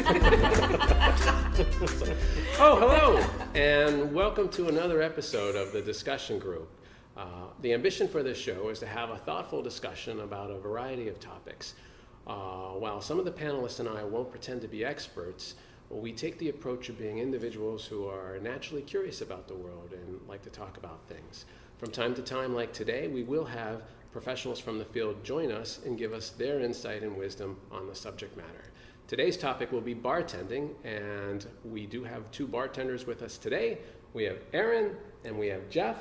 Oh, hello, and welcome to another episode of the discussion group. The ambition for this show is to have a thoughtful discussion about a variety of topics. While some of the panelists and I won't pretend to be experts, we take the approach of being individuals who are naturally curious about the world and like to talk about things. From time to time, like today, we will have professionals from the field join us and give us their insight and wisdom on the subject matter. Today's topic will be bartending, and we do have two bartenders with us today. We have Aaron and we have Jeff.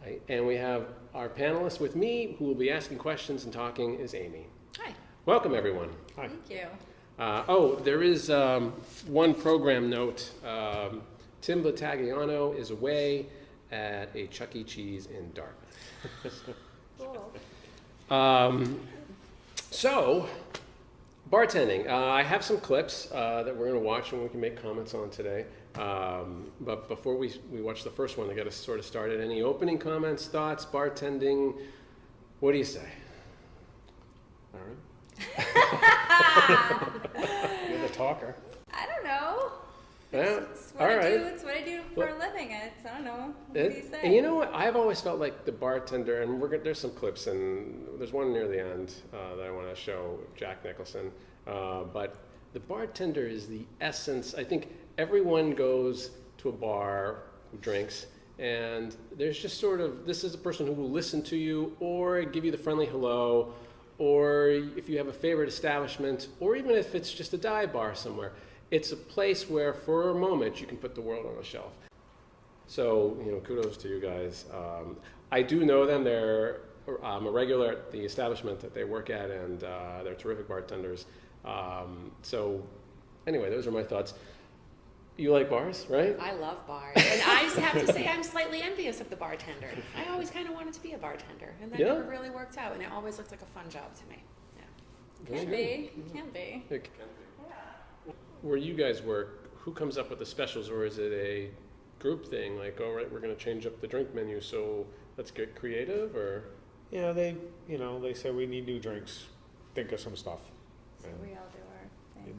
Hi. And we have our panelist with me who will be asking questions and talking is Amy. Hi. Welcome, everyone. Hi. Thank you. There is one program note. Tim Vitagliano is away at a Chuck E. Cheese in Dartmouth. Cool. So, bartending. I have some clips that we're going to watch and we can make comments on today. But before we watch the first one to get us sort of started, any opening comments, thoughts, bartending? What do you say? Aaron? You're the talker. I don't know. Yeah. It's what I do. It's what I do for a living. I don't know. What do you say? And you know what? I've always felt like the bartender, and there's some clips, and there's one near the end that I want to show, Jack Nicholson. But the bartender is the essence. I think everyone goes to a bar, drinks, and there's just sort of, this is a person who will listen to you or give you the friendly hello, or if you have a favorite establishment, or even if it's just a dive bar somewhere. It's a place where, for a moment, you can put the world on a shelf. So, kudos to you guys. I do know them. They're a regular at the establishment that they work at, and they're terrific bartenders. So, anyway, those are my thoughts. You like bars, right? I love bars. And I just have to say I'm slightly envious of the bartender. I always kind of wanted to be a bartender, and that never really worked out, and it always looked like a fun job to me. Yeah. Can be. Can be. It can be. Where you guys work, who comes up with the specials, or is it a group thing? Like, all right, we're going to change up the drink menu, so let's get creative, or? Yeah, they say we need new drinks. Think of some stuff. So we all do our thing.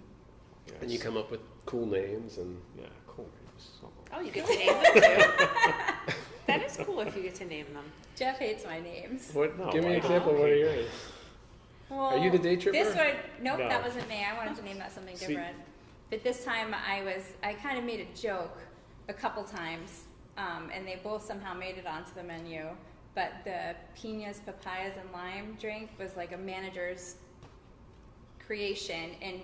Yes. And you come up with cool names and. Yeah, cool names. Oh, you get to name them too. That is cool if you get to name them. Jeff hates my names. What? No, Give me an why example. not? What are yours? Well, Are you the day tripper? This one, nope, No. that wasn't me. I wanted to name that something See- different. But this time I kind of made a joke a couple times, and they both somehow made it onto the menu. But the piñas, papayas, and lime drink was like a manager's creation, and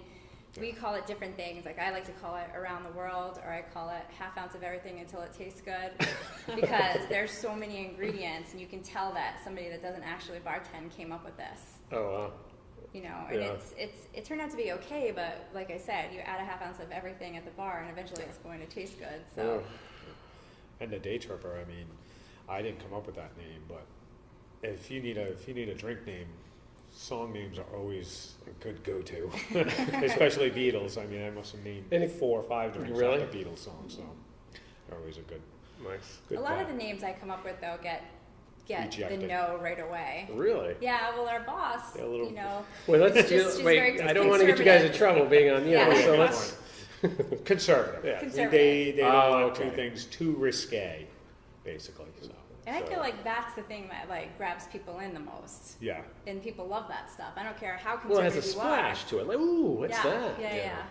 we call it different things. Like I like to call it around the world, or I call it half ounce of everything until it tastes good, because there's so many ingredients, and you can tell that somebody that doesn't actually bartend came up with this. Oh, wow. And Yeah. it turned out to be okay, but like I said, you add a half ounce of everything at the bar, and eventually it's going to taste good. So And the day tripper, I mean, I didn't come up with that name, but if you need a drink name, song names are always a good go-to, especially Beatles. I mean, I must have named 4 or 5 drinks Really? after Beatles songs, so they're always a good. Nice. Good a lot of bet. the names I come up with though get Rejected. the no right away. Really? Yeah, well, our boss, Yeah, a little- Well, let's It's just- she's wait. very I don't want to get you guys in conservative. trouble being on. Yeah. So let's. Conservative. Yeah. Conservative. They don't want okay. things too risque, basically. So. and I feel like that's the thing that like grabs people in the most, Yeah. and people love that stuff. I don't care how Well, it conservative has a you are. splash to it. Like, ooh, what's yeah, that? Yeah.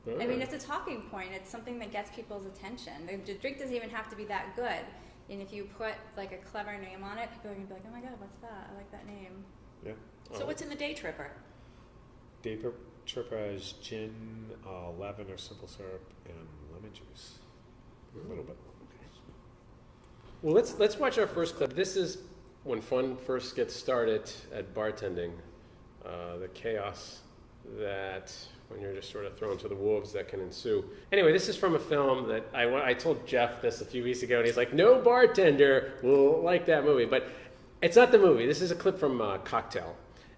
I mean, Alright. it's a talking point. It's something that gets people's attention. The drink doesn't even have to be that good. And if you put like a clever name on it, people are gonna be like, "Oh my god, what's that? I like that name." Yeah. So what's in the day tripper? Day tripper has gin, lavender simple syrup, and lemon juice. A little bit. Well, let's watch our first clip. This is when fun first gets started at bartending. The chaos that when you're just sort of thrown to the wolves that can ensue. Anyway, this is from a film that I told Jeff this a few weeks ago, and he's like, "No bartender will like that movie," but it's not the movie. This is a clip from Cocktail,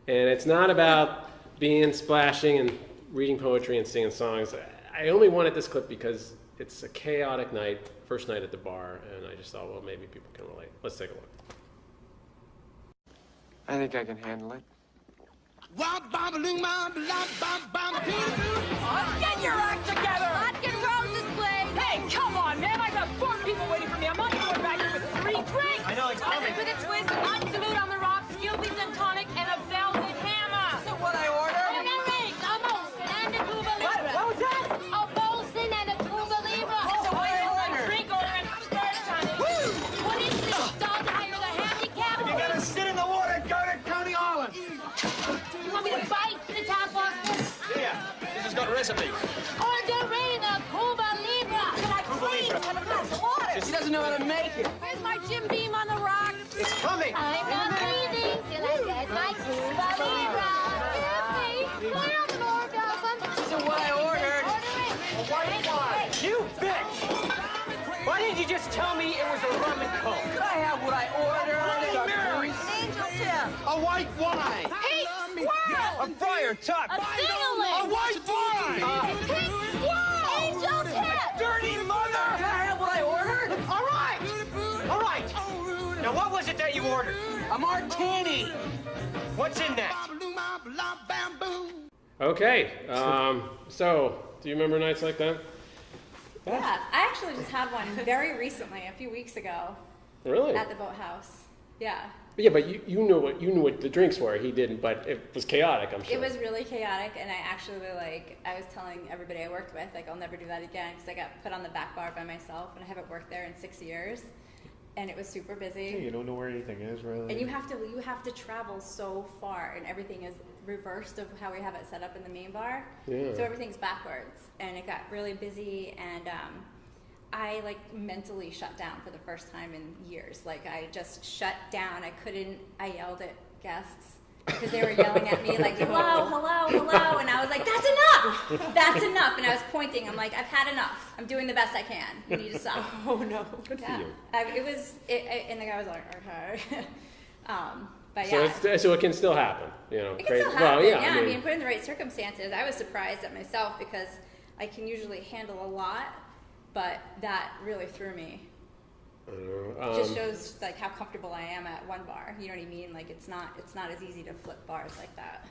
and it's not about being splashing and reading poetry and singing songs. I only wanted this clip because it's a chaotic night, first night at the bar, and I just thought, well, maybe people can relate. Let's take a look. I think I can handle it. Get your act together! Vodka roses, please! Hey, come on, man! I got 4 people waiting for me. I'm not going back here with 3 drinks! I know, it's coming. With a twist, absolute on the rocks, Gilby's and tonic, and a velvet hammer! Is that what I ordered? A Molson and a Cuba Libre. What was that? A Molson and a Cuba Libre. That's what I ordered. Drink order and first, honey. Woo! What is this? Dog hire the handicap? You gotta sit in the water and go to Coney Island. You want me to bite the top off this? Yeah, this has got a recipe. Ordering a Cuba Libre. Can I please have a glass of water? She doesn't know how to make it. Where's my Jim Beam on the rock? It's coming. I'm not breathing till I get my Cuba Libre. Give me. I have an orgasm. This is what I ordered. Order it. A white wine. You bitch! Why didn't you just tell me it was a rum and coke? Could I have what I ordered? An angel tip. A white wine. Pink squirrel. A friar tuck. A sing-a-ling. A white wine. Pink squirrel. Angel tip. Dirty mother! Can I have what I ordered? All right. All right. Now what was it that you ordered? A martini. What's in that? Okay, so do you remember nights like that? Yeah, I actually just had one very recently, a few weeks ago, Really? at the boathouse. Yeah. Yeah, but you knew what the drinks were. He didn't, but it was chaotic, I'm sure. It was really chaotic, and I actually I was telling everybody I worked with, like, I'll never do that again, because I got put on the back bar by myself, and I haven't worked there in 6 years, and it was super busy. Yeah, you don't know where anything is really. And you have to travel so far, and everything is reversed of how we have it set up in the main bar. Yeah. So everything's backwards, and it got really busy, and I mentally shut down for the first time in years. Like, I just shut down. I yelled at guests because they were yelling at me like, hello, hello, hello, and I was like, that's enough, that's enough, and I was pointing. I'm like, I've had enough. I'm doing the best I can. You need to stop. Oh no. Good for Yeah, you. and the guy was like, okay. But So, yeah, so it can still happen, you know. it can still Well, happen. yeah, I mean, put in the right circumstances. I was surprised at myself because I can usually handle a lot, but that really threw me. I don't know. It just shows like how comfortable I am at one bar. You know what I mean? Like it's not as easy to flip bars like that.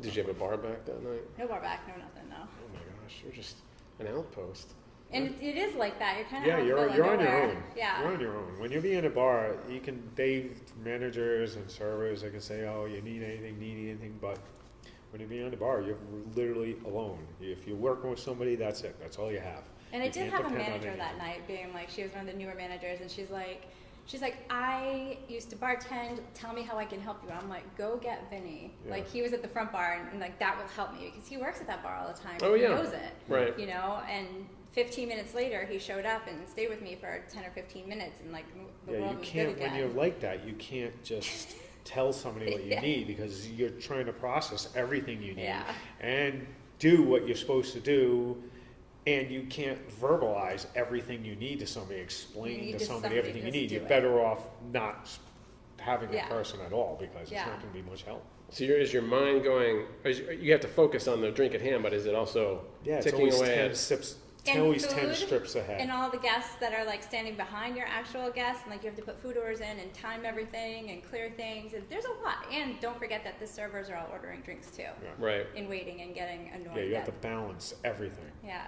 Did you have a bar back that night? No bar back, no nothing, no. Oh my gosh, you're just an outpost. And it is like that. You're kind of Yeah, you're on your own. Yeah. You're on your own. When you're in a bar, managers and servers, they can say, oh, you need anything, but when you're behind the bar, you're literally alone. If you're working with somebody, that's it. That's all you have. And I You did can't have a depend on manager that anything. night being like, she was one of the newer managers, and she's like, I used to bartend, tell me how I can help you. I'm like, go get Vinny. Yeah. Like, he was at the front bar, and like, that will help me, because he works at that bar all the time. Oh, He yeah. knows it. Right. You know, and 15 minutes later, he showed up and stayed with me for 10 or 15 minutes, and like, the Yeah, world you was can't, good again. when you're like that, you can't just tell somebody what you Yeah. need because you're trying to process everything you need Yeah. and do what you're supposed to do, and you can't verbalize everything you need to somebody, You explain need to just somebody somebody everything you just need. do You're it. better off not having Yeah. a person at all because Yeah. it's not going to be much help. So is your mind going? You have to focus on the drink at hand, but is it also Yeah, it's ticking always away? 10 at- steps. And Always 10 food, strips ahead. And all the guests that are like standing behind your actual guests, and like you have to put food orders in and time everything and clear things. And there's a lot. And don't forget that the servers are all ordering drinks too, Right. in waiting and getting annoyed. Yeah, you have to at- balance everything. Yeah.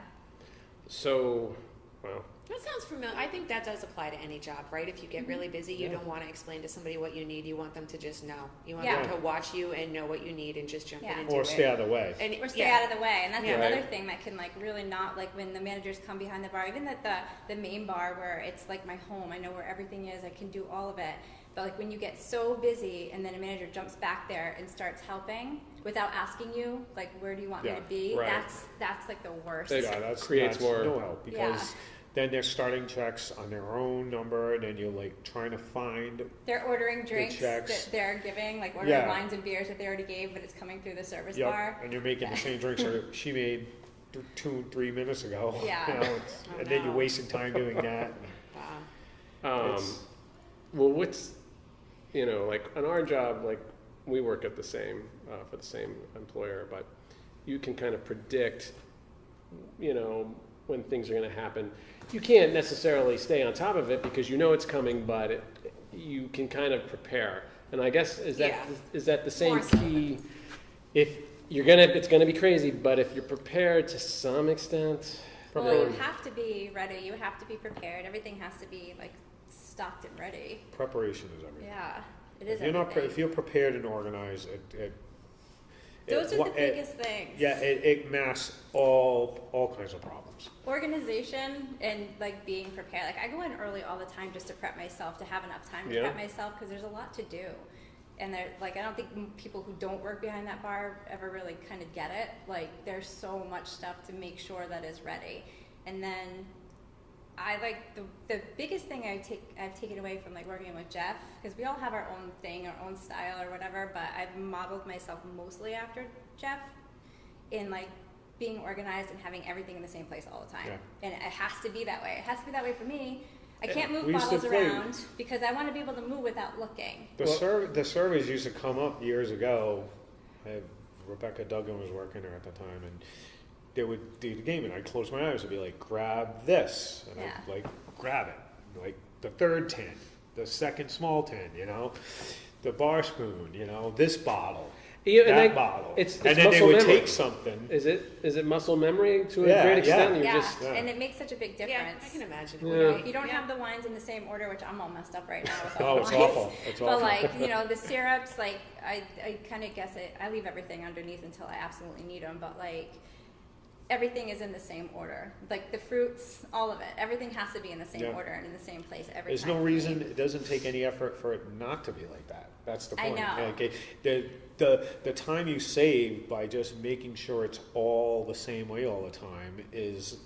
So, well, That sounds familiar. I think that does apply to any job, right? If you get really busy, you don't want to explain to somebody what you need. You want them to just know. You want Yeah. them to watch you and know what you need and just jump Yeah. in and do Or it. stay out of the way. And Or stay yeah. out of the way. And that's Yeah. another Right. thing that can like really not, like when the managers come behind the bar, even at the main bar where it's like my home, I know where everything is, I can do all of it. But like when you get so busy and then a manager jumps back there and starts helping without asking you, like, where do you want me Yeah. to be? Right. That's like the worst. It Yeah, that's creates more- no help because then they're starting checks on their own number, and then you're like trying to find. They're ordering drinks checks. that they're giving, like ordering Yeah. wines and beers that they already gave, but it's coming through the service Yep, bar. and you're making the same drinks that she made 2-3 minutes ago. Yeah. You know, Oh, and then you're no. wasting time doing that. Wow. It's- well, what's like on our job, like we work at the same for the same employer, but you can kind of predict, when things are going to happen. You can't necessarily stay on top of it because you know it's coming, but you can kind of prepare. And I guess, is that the same More so. key? If it's gonna be crazy, but if you're prepared to some extent, Well, you have to be ready. You have to be prepared. Everything has to be like stocked and ready. Preparation is everything. Yeah, it is If you're everything. if you're prepared and organized, Those are the biggest things. Yeah, it masks all kinds of problems. Organization and like being prepared. Like I go in early all the time just to prep myself, to have enough time to Yeah. prep myself, because there's a lot to do. And they're like, I don't think people who don't work behind that bar ever really kind of get it. Like there's so much stuff to make sure that is ready. And then I like the biggest thing I've taken away from like working with Jeff, because we all have our own thing, our own style or whatever, but I've modeled myself mostly after Jeff in like being organized and having everything in the same place all the time. Yeah. And it has to be that way. It has to be that way for me. I can't move We used to bottles play- around because I want to be able to move without looking. The surveys used to come up years ago. Rebecca Duggan was working there at the time, and they would do the game, and I'd close my eyes and be like, grab this, and Yeah. I'd like grab it, like the third tin, the second small tin, the bar spoon, this bottle, Yeah, and that bottle, it's and then they muscle would memory. take something. Is it muscle memory to a Yeah, great extent? yeah. You're Yeah, just and it makes such a big Yeah, difference. I can imagine. Yeah. You don't Yeah. have the wines in the same order, which I'm all messed up right now with Oh, all the it's wines. awful. It's But awful. like, the syrups, like I kind of guess it. I leave everything underneath until I absolutely need them. But like, everything is in the same order. Like the fruits, all of it, everything has to be in the same Yeah. order and in the same place every There's time. no for me. reason, it doesn't take any effort for it not to be like that. That's the I point. know. Okay? The time you save by just making sure it's all the same way all the time is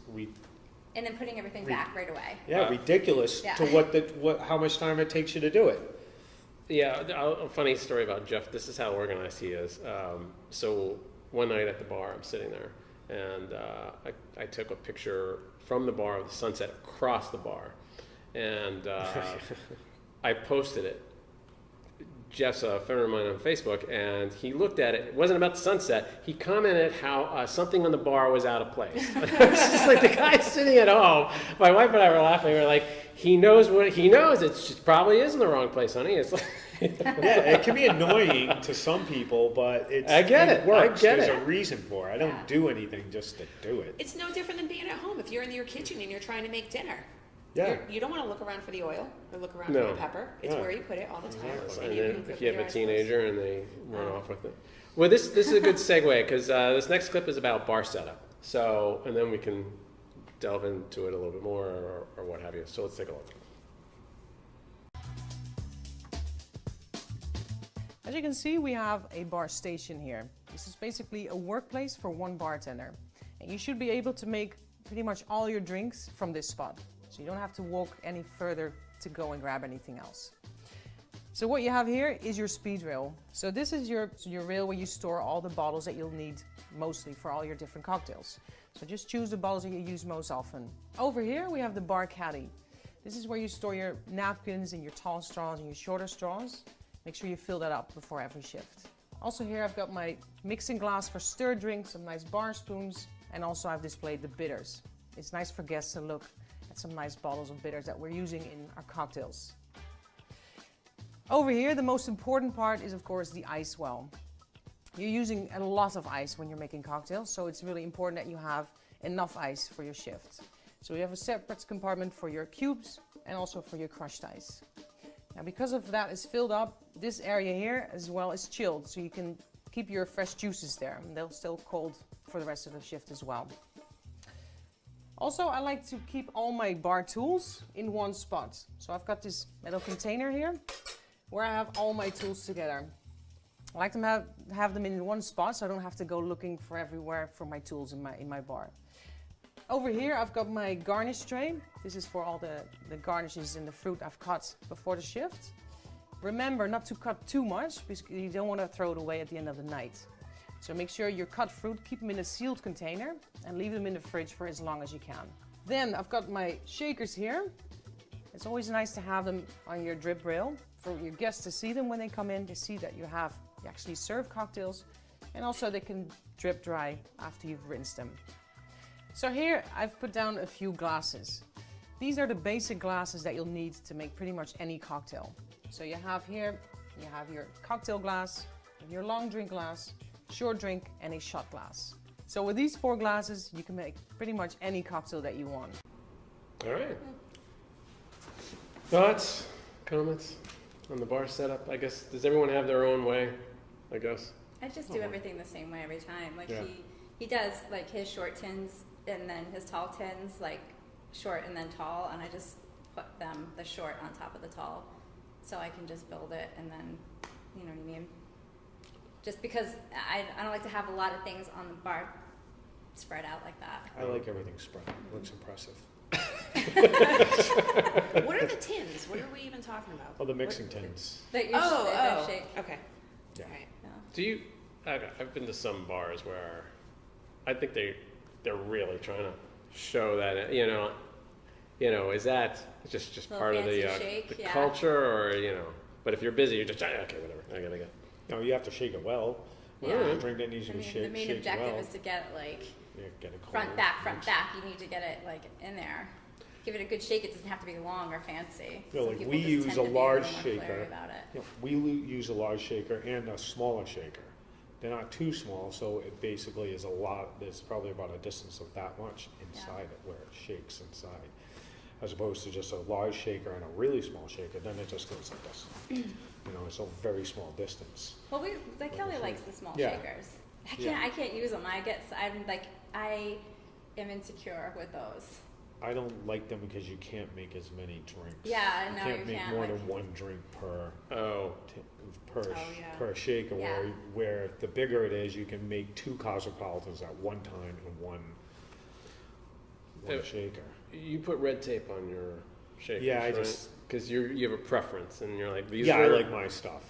And then putting everything back right away. ridiculous Yeah. to how much time it takes you to do it. Yeah, a funny story about Jeff. This is how organized he is. So one night at the bar, I'm sitting there, and I took a picture from the bar of the sunset across the bar, and I posted it. Jeff's a friend of mine on Facebook, and he looked at it. It wasn't about the sunset. He commented how something on the bar was out of place. It's just like the guy sitting at home. My wife and I were laughing. We were like, he knows what he knows. It just probably is in the wrong place, honey. It's like, Yeah, it can be annoying to some people, but I get it. I works. get There's it. a reason for it. I don't do anything just to do it. It's no different than being at home. If you're in your kitchen and you're trying to make dinner, Yeah. you don't want to look around for the oil or look around No. for the pepper. It's Yeah. where you put it all the time. Exactly. and you then can if cook you have your a eyes teenager and they run off with it. Well, this is a good segue because this next clip is about bar setup. So, and then we can delve into it a little bit more or what have you. So let's take a look. As you can see, we have a bar station here. This is basically a workplace for one bartender. And you should be able to make pretty much all your drinks from this spot. So you don't have to walk any further to go and grab anything else. So what you have here is your speed rail. So this is your rail where you store all the bottles that you'll need mostly for all your different cocktails. So just choose the bottles that you use most often. Over here we have the bar caddy. This is where you store your napkins and your tall straws and your shorter straws. Make sure you fill that up before every shift. Also here I've got my mixing glass for stir drinks, some nice bar spoons, and also I've displayed the bitters. It's nice for guests to look at some nice bottles of bitters that we're using in our cocktails. Over here, the most important part is of course the ice well. You're using a lot of ice when you're making cocktails, so it's really important that you have enough ice for your shift. So we have a separate compartment for your cubes and also for your crushed ice. Now because of that is filled up, this area here as well is chilled, so you can keep your fresh juices there. And they'll still cold for the rest of the shift as well. Also, I like to keep all my bar tools in one spot. So I've got this metal container here where I have all my tools together. I like to have them in one spot so I don't have to go looking for everywhere for my tools in my bar. Over here I've got my garnish tray. This is for all the garnishes and the fruit I've cut before the shift. Remember not to cut too much because you don't want to throw it away at the end of the night. So make sure your cut fruit, keep them in a sealed container and leave them in the fridge for as long as you can. Then I've got my shakers here. It's always nice to have them on your drip rail for your guests to see them when they come in, to see that you actually serve cocktails, and also they can drip dry after you've rinsed them. So here I've put down a few glasses. These are the basic glasses that you'll need to make pretty much any cocktail. So you have here You have your cocktail glass, your long drink glass, short drink, and a shot glass. So with these 4 glasses, you can make pretty much any cocktail that you want. All right. Thoughts, comments on the bar setup? I guess, does everyone have their own way, I guess? I just do everything the same way every time. Like Yeah. he does like his short tins and then his tall tins, like short and then tall, and I just put the short on top of the tall, so I can just build it, and then, you know what I mean? Just because I don't like to have a lot of things on the bar spread out like that. I like everything spread. It looks impressive. What are the tins? What are we even talking about? Oh, the mixing tins. That you shake. Okay. Yeah. All right. Yeah. Do you, I've been to some bars where I think they're really trying to show that, you know, is that just Little part of the, fancy shake, the yeah. culture, or, you know, but if you're busy, you're just, okay, whatever, I gotta go. No, you have to shake it well. Yeah. The drink that needs to I be mean, shaked, the main shaked objective well. is to get like Yeah, get it cold. front back. You need to get it like in there. Give it a good shake. It doesn't have to be long or fancy. Yeah, Some like people we just use tend a to be large little more flary shaker. about it. You know, we use a large shaker and a smaller shaker. They're not too small, so it basically is a lot. There's probably about a distance of that much inside it where it shakes inside, as opposed to just a large shaker and a really small shaker. Then it just goes like this. You know, it's a very small distance. Well, Kelly likes the small Yeah. shakers. Yeah. I can't use them. I am insecure with those. I don't like them because you can't make as many drinks. Yeah, no, can't you make can't, more like- than one drink per Oh, yeah. per shaker. Yeah. Where the bigger it is, you can make 2 cosmopolitans at one time in one Uh, shaker. you put red tape on your shakers, Yeah, I right? just- Because you have a preference, and you're like, these Yeah, are... I like my stuff.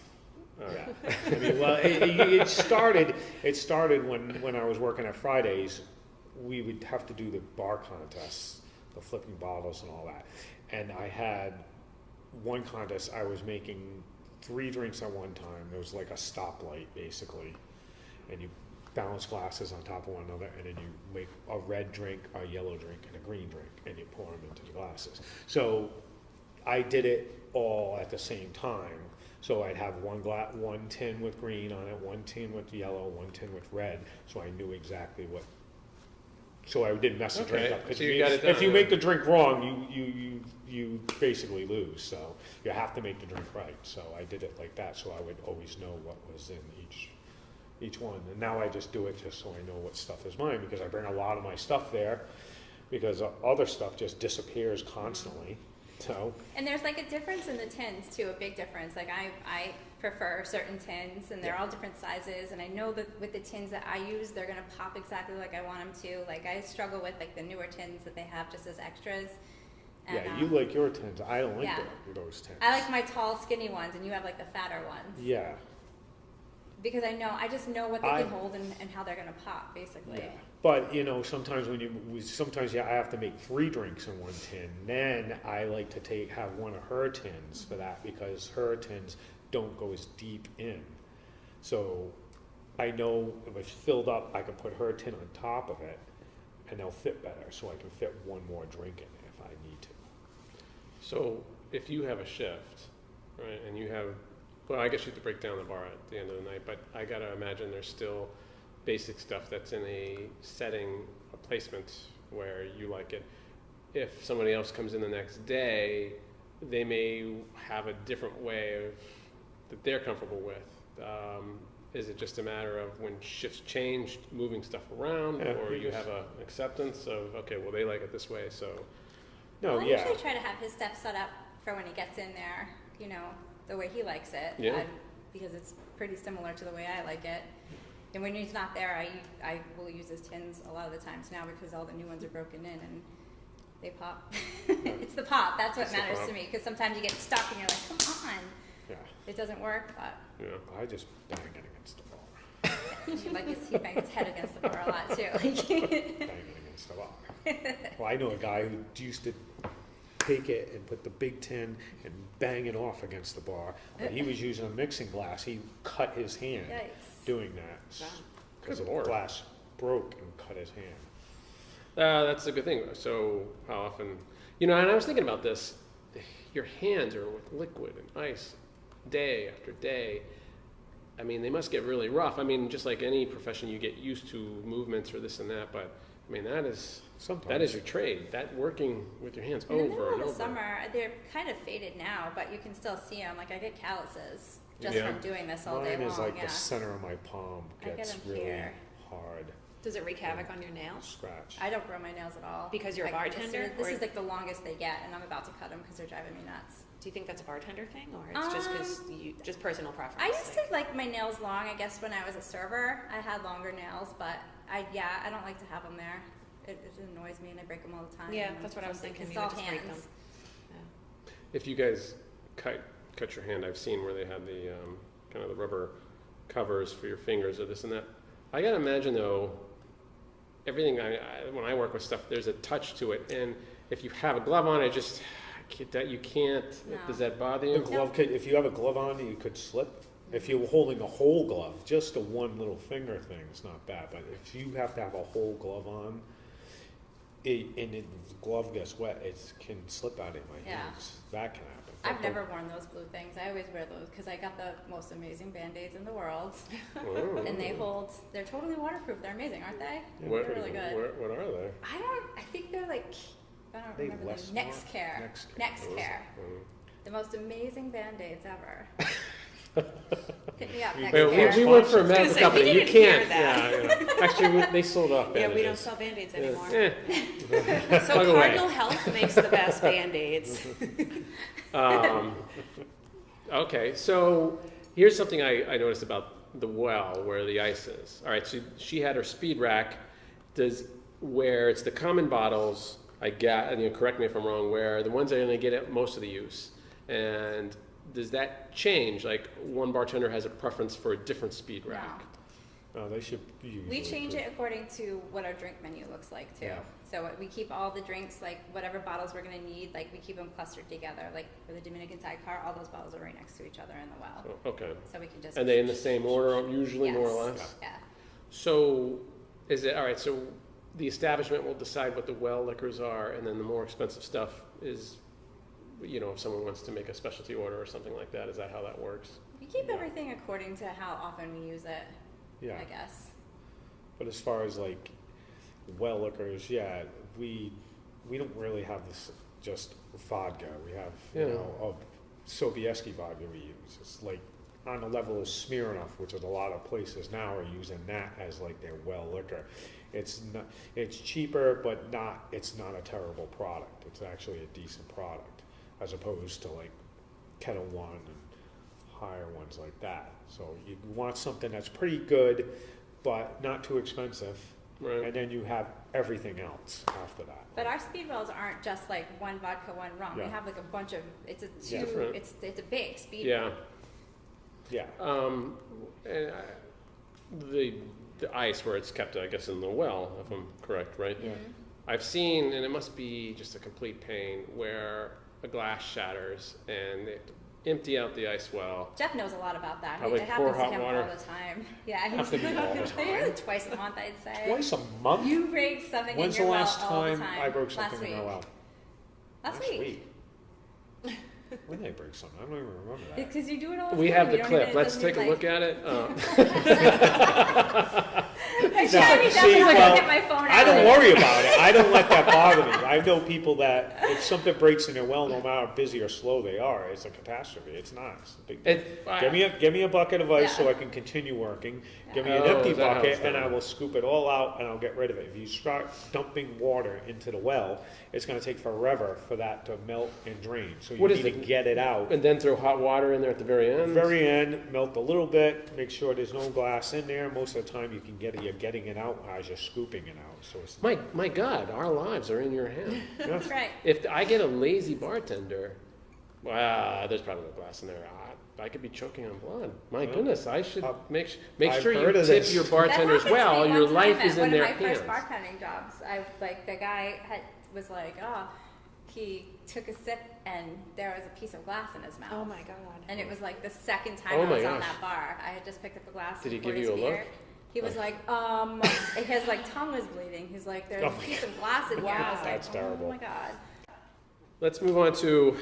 All right. Yeah. I mean, well, it started when I was working at Fridays. We would have to do the bar contests, the flipping bottles and all that. And I had one contest, I was making 3 drinks at one time. It was like a stoplight, basically. And you balance glasses on top of one another, and then you make a red drink, a yellow drink, and a green drink, and you pour them into the glasses. So I did it all at the same time. So I'd have one tin with green on it, one tin with yellow, one tin with red, so I knew exactly what. So I didn't mess the drink Okay, up. 'Cause so you got it done, if you yeah. make the drink wrong, you basically lose. So you have to make the drink right. So I did it like that, so I would always know what was in each one. And now I just do it just so I know what stuff is mine, because I bring a lot of my stuff there, because other stuff just disappears constantly. So And there's like a difference in the tins too, a big difference. Like I prefer certain tins, and they're all different sizes, and I know that with the tins that I use, they're gonna pop exactly like I want them to. Like I struggle with like the newer tins that they have just as extras. And, yeah, you like your tins. I don't like yeah. those tins. I like my tall, skinny ones, and you have like the fatter ones. Yeah. Because I just know what they can hold and how they're gonna pop, basically. Yeah. But sometimes I have to make 3 drinks in one tin. Then I like to have one of her tins for that, because her tins don't go as deep in. So I know if it's filled up, I can put her tin on top of it, and they'll fit better. So I can fit one more drink in there if I need to. So if you have a shift, right, and you have, well, I guess you have to break down the bar at the end of the night, but I gotta imagine there's still basic stuff that's in a setting, a placement where you like it. If somebody else comes in the next day, they may have a different way that they're comfortable with. Is it just a matter of when shifts change, moving stuff around, Yeah, or we you just- have a acceptance of, okay, well, they like it this way, so... No, Well, I yeah. usually try to have his stuff set up for when he gets in there, the way he likes it. Yeah. Because it's pretty similar to the way I like it. And when he's not there, I will use his tins a lot of the times now, because all the new ones are broken in and they pop. It's the pop. That's what It's the matters pop. to me, because sometimes you get stuck and you're like, come on. Yeah. It doesn't work, but Yeah. I just bang it against the bar. he bangs his head against the bar a lot too. Bang it against the bar. Well, I know a guy who used to take it and put the big tin and bang it off against the bar. But he was using a mixing glass. He cut his hand Yikes. doing that, Wow. because Good the Lord. glass broke and cut his hand. That's a good thing. So how often, and I was thinking about this, your hands are with liquid and ice. day after day. I mean, they must get really rough. I mean, just like any profession, you get used to movements or this and that, but I mean, that is your trade. That working with your hands In the over middle and of over. the summer, they're kind of faded now, but you can still see them. Like I get calluses just Yeah. from doing this all day Mine long. is like yeah. the center of my palm I get gets them really here. hard. Does it wreak havoc on your nails? Scratch. I don't grow my nails at all. Because you're a Like, bartender, This or- is like the longest they get, and I'm about to cut them because they're driving me nuts. Do you think that's a bartender thing, or it's just because just personal preference? I used to like my nails long. I guess when I was a server, I had longer nails, but I don't like to have them there. It annoys me, and I break them all the time. Yeah, and that's what I was something- thinking. It's You all would just break them. hands. Yeah. If you guys cut your hand, I've seen where they had the kind of the rubber covers for your fingers or this and that. I gotta imagine though, everything when I work with stuff, there's a touch to it, and if you have a glove on, that you can't. No. Does that bother The you? glove could, if you have a glove on, you could slip. If you were holding a whole glove, just a one little finger thing is not bad. But if you have to have a whole glove on, and the glove gets wet, it can slip out of my Yeah. hands. That can happen. I've never worn those blue things. I always wear those because I got the most amazing Band-Aids in the world, Oh. and they're totally waterproof. They're amazing, aren't they? What, They're really good. what are they? I think they're like, I don't They remember the less Next more- Care. Next Care. Next Care. Mm. The most amazing Band-Aids ever. Hit me up, We- Next Wait, Care. we work for a I was medical gonna say, company. we You didn't hear can't. that. Yeah. Actually, they sold off Yeah, bandages. we don't sell Band-Aids anymore. Eh. So Plug away. Cardinal Health makes the best Band-Aids. Okay, so here's something I noticed about the well where the ice is. All right, so she had her speed rack. Where it's the common bottles, correct me if I'm wrong, where the ones that are going to get it most of the use. And does that change? Like one bartender has a preference for a different speed rack. No, they should We change it according to what our drink menu looks like too. Yeah. So we keep all the drinks, like whatever bottles we're gonna need, like we keep them clustered together. Like for the Dominican sidecar, all those bottles are right next to each other in the well. So, okay. So we can just. Are they in the same order usually, more or Yes. less? Yeah. So is it, all right, so the establishment will decide what the well liquors are, and then the more expensive stuff is, if someone wants to make a specialty order or something like that, is that how that works? We keep everything according to how often we use it, Yeah. I guess. But as far as like well liquors, yeah, we don't really have this just vodka. We have a Sobieski vodka we use. It's like on the level of Smirnoff, which is a lot of places now are using that as like their well liquor. It's cheaper, but it's not a terrible product. It's actually a decent product as opposed to like Kettle One and higher ones like that. So you want something that's pretty good, but not too expensive. Right. And then you have everything else after that. But our speed wells aren't just like one vodka, one rum. Yeah. We have like a bunch of. It's a Yeah. Different. It's a big speed. Yeah. well. Yeah. And the ice where it's kept, I guess, in the well, if I'm correct, right? Yeah. I've seen, and it must be just a complete pain, where a glass shatters and they have to empty out the ice well. Jeff knows a lot about that. Probably It pour happens to hot him water. all the time. Yeah, Have to be all the time. Twice a month, I'd say. Twice a month? You break something When's in the your last well all the time time. I broke Last something in week. a well? Last week. When did I break something? I don't even remember that. Because you do it all the We time. have the You don't clip. even- Let's doesn't take a like- look at it. Every time he does See, it, I well, get my phone out. I don't worry about it. I don't let that bother me. I know people that if something breaks in their well, no matter how busy or slow they are, it's a catastrophe. It's not. It's a big deal. Give me a bucket of ice so Yeah. I can continue working. Give me an Oh, empty is that how it's bucket and done? I will scoop it all out and I'll get rid of it. If you start dumping water into the well, it's going to take forever for that to melt and drain. So you What is need to it? get it out. And then throw hot water in there at the very end? Very end, melt a little bit, make sure there's no glass in there. Most of the time you're getting it out as you're scooping it out. So it's My God, our lives are in your hand. That's right. If I get a lazy bartender, there's probably no glass in there. I could be choking on blood. My goodness, I should make I've sure you heard of tip this. your bartenders That happened to well. me Your one time life at is in their One of my hands. first bartending jobs, the guy was like, he took a sip and there was a piece of glass in his mouth. Oh my god. And it was like the second time Oh I my was on gosh. that bar. I had just picked up a glass. Did he poured give his you a beer. look? He was like, his like tongue was bleeding. He's like, there's Oh a my piece of glass in here. I was like, That's terrible. Oh my god. Let's move on to,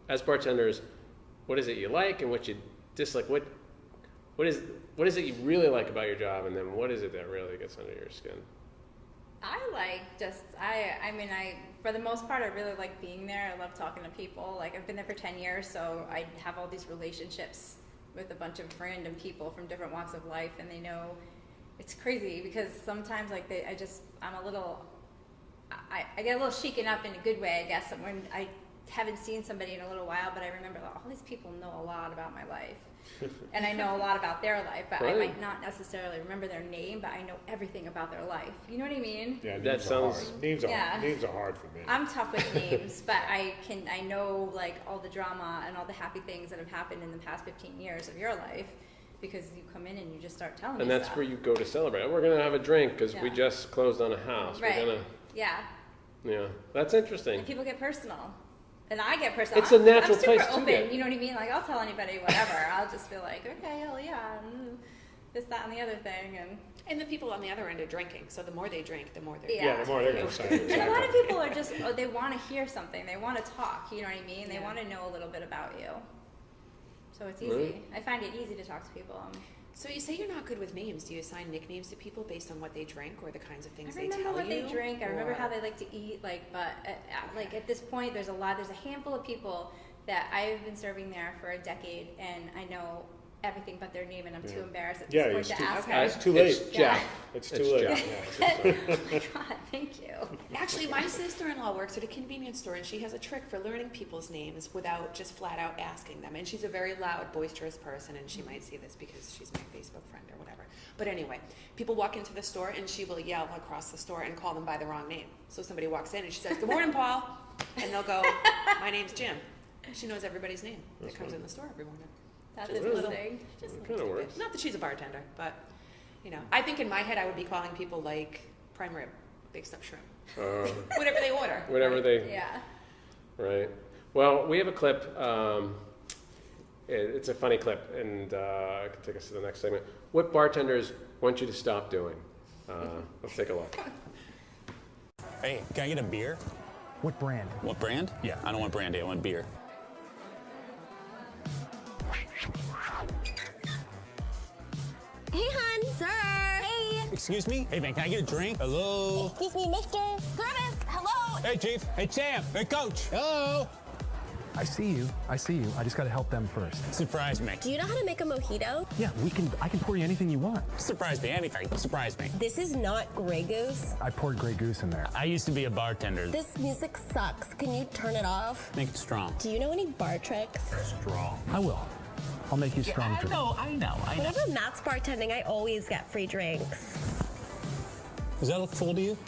as bartenders, what is it you like and what you dislike? What is it you really like about your job, and then what is it that really gets under your skin? I like I mean, for the most part, I really like being there. I love talking to people. Like, I've been there for 10 years, so I have all these relationships with a bunch of random people from different walks of life, and they know, it's crazy because sometimes, like, I'm a little, I get a little shaken up in a good way, I guess, when I haven't seen somebody in a little while, but I remember all these people know a lot about my life. And I know a lot about their life, but Right. I might not necessarily remember their name, but I know everything about their life. You know what I mean? Yeah, That names sounds- are hard. Names are Yeah. names are hard for me. I'm tough with names, but I know, like, all the drama and all the happy things that have happened in the past 15 years of your life, because you come in and you just start telling me And that's stuff. where you go to celebrate. We're gonna have a drink because we Yeah. just closed on a house. Right. We're gonna, Yeah. yeah, that's interesting. And people get personal. And I get personal. It's a natural I'm super place to open, get. you know what I mean? Like, I'll tell anybody whatever. I'll just be like, okay, hell yeah, this, that, and the other thing. And the people on the other end are drinking, so the more they drink, the more they're Yeah. The more they're gonna say. And a lot of exactly. people are just, they want to hear something. They want to talk, you know what I mean? They Yeah. want to know a little bit about you. So it's Right. easy. I find it easy to talk to people. So you say you're not good with names. Do you assign nicknames to people based on what they drink or the kinds of I things they remember tell what you? they drink. I remember or- how they like to eat. Like, but like at this point, there's a handful of people that I've been serving there for a decade, and I know everything but their name, and I'm too embarrassed at this Yeah, point it's to too, ask it's them. too late. It's Jeff. It's It's too late. Jeff. Yeah. Oh my God, thank you. Actually, my sister-in-law works at a convenience store, and she has a trick for learning people's names without just flat out asking them. And she's a very loud, boisterous person, and she might see this because she's my Facebook friend or whatever. But anyway, people walk into the store, and she will yell across the store and call them by the wrong name. So somebody walks in, and she says, "Good morning, Paul," and they'll go, "My name's Jim." She knows everybody's name that comes in the store every morning. That's Just interesting. Just a It little kinda tidbit. works. Not that she's a bartender, but you know, I think in my head I would be calling people like prime rib, big stuffed shrimp, whatever they order. Whatever right? they, Yeah. right. Well, we have a clip. It's a funny clip, and it can take us to the next segment. What bartenders want you to stop doing? Let's take a look. Hey, can I get a beer? What brand? What brand? Yeah. I don't want brandy, I want beer. Hey, hon. Sir. Hey. Excuse me? Hey, man, can I get a drink? Hello? Excuse me, mister. Service. Hello. Hey, Chief. Hey, Sam. Hey, Coach. Hello? I see you. I just gotta help them first. Surprise me. Do you know how to make a mojito? Yeah, I can pour you anything you want. Surprise me. Anything. Surprise me. This is not Grey Goose. I poured Grey Goose in there. I used to be a bartender. This music sucks. Can you turn it off? Make it strong. Do you know any bar tricks? Strong. I will. I'll make you strong drink. I know. Whenever Matt's bartending, I always get free drinks. Does that look full to you?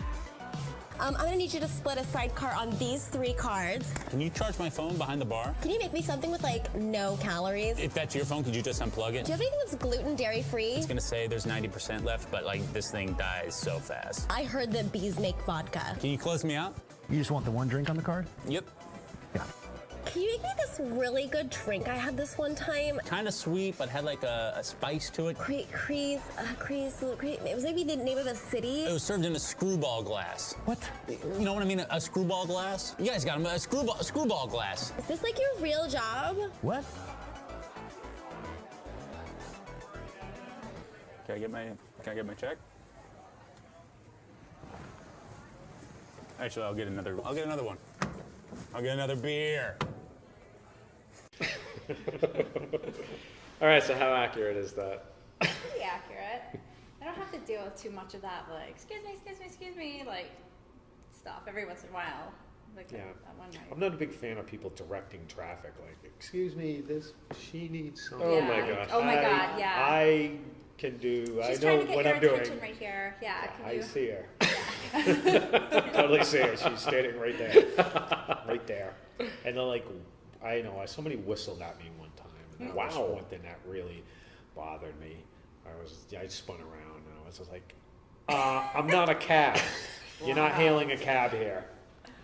I'm gonna need you to split a sidecar on these 3 cards. Can you charge my phone behind the bar? Can you make me something with like no calories? If that's your phone, could you just unplug it? Do you have anything that's gluten, dairy free? It's gonna say there's 90% left, but like this thing dies so fast. I heard that bees make vodka. Can you close me out? You just want the one drink on the card? Yep. Yeah. Can you make me this really good drink I had this one time? Kind of sweet, but had like a spice to it. It was maybe the name of a city. It was served in a screwball glass. What? You know what I mean? A screwball glass? You guys got a screwball glass. Is this like your real job? What? Can I get my check? Actually, I'll get another one. I'll get another beer. All right, so how accurate is that? Pretty accurate. I don't have to deal with too much of that, like, excuse me, like, stuff every once in a while. Like Yeah. that one night. I'm not a big fan of people directing traffic. Like, excuse me, she needs something. Oh Yeah. my gosh. Oh my God, yeah. I can do. She's I trying know to get what your I'm doing. attention right here. Yeah, can I you? see her. Totally see her. She's standing right there, right there. And then, like, I know somebody whistled at me one time, and that was Wow. one thing that really bothered me. I spun around, and I was just like, "I'm not a cab. You're not hailing a cab here."